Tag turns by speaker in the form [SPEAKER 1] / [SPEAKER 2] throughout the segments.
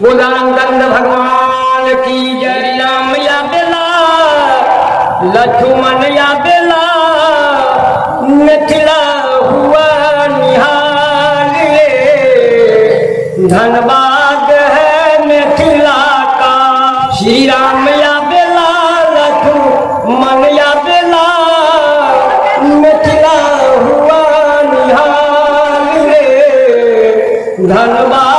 [SPEAKER 1] गोदानंद भगवान की जय। राम या बेला लक्ष्मण या बेला मिथिला हुआ निहाल रे। धनबाद है मिथिला का। श्री राम या बेला लक्ष्मण या बेला मिथिला हुआ निहाल रे। धनबाद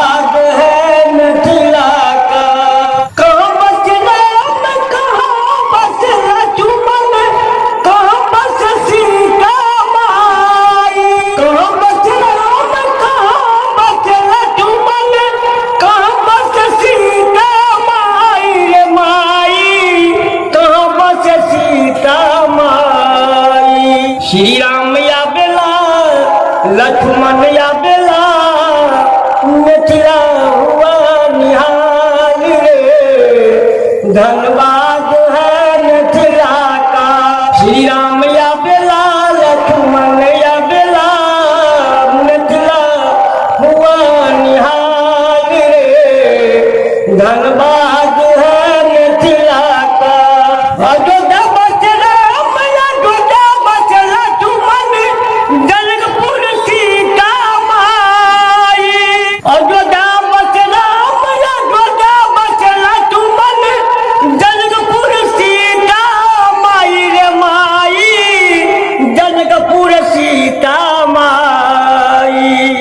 [SPEAKER 1] श्री राम या बेला लक्ष्मण या बेला मिथिला हुआ निहाल रे। धनबाद है मिथिला का। श्री राम या बेला लक्ष्मण या बेला मिथिला हुआ निहाल रे। धनबाद है मिथिला का। अयोध्या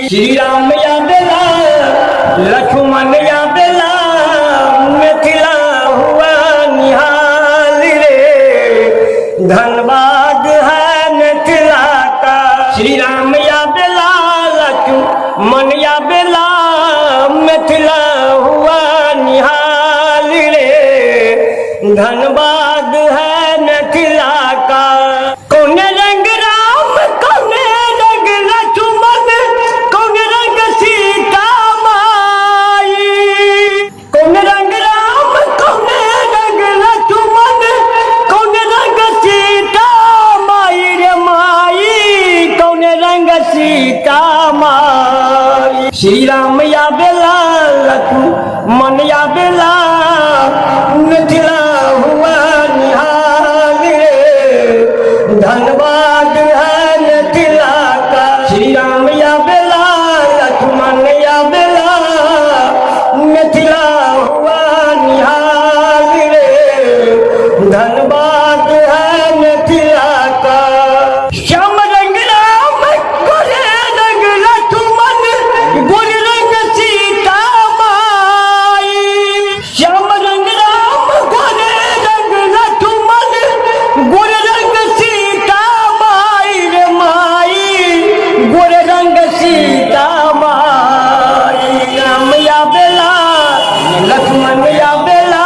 [SPEAKER 1] श्री राम या बेला लक्ष्मण या बेला मिथिला हुआ निहाल रे। धनबाद है मिथिला का। श्री राम या बेला लक्ष्मण या बेला मिथिला हुआ निहाल रे। धनबाद है मिथिला का। कौन रंग राम कौन रंग लक्ष्मण कौन रंग सीता माई। कौन रंग राम कौन रंग लक्ष्मण कौन रंग सीता माई रे माई। कौन रंग सीता माई। श्री राम या बेला लक्ष्मण या बेला मिथिला हुआ निहाल रे। धनबाद है मिथिला का। श्री राम या बेला लक्ष्मण या बेला मिथिला हुआ निहाल रे। धनबाद है मिथिला का। श्याम रंग राम गोरे रंग लक्ष्मण गोरे रंग सीता माई। श्याम रंग राम गोरे रंग लक्ष्मण गोरे रंग सीता माई रे माई। गोरे रंग सीता माई। राम या बेला लक्ष्मण या बेला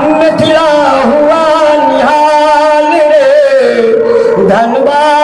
[SPEAKER 1] मिथिला हुआ निहाल रे। धनबाद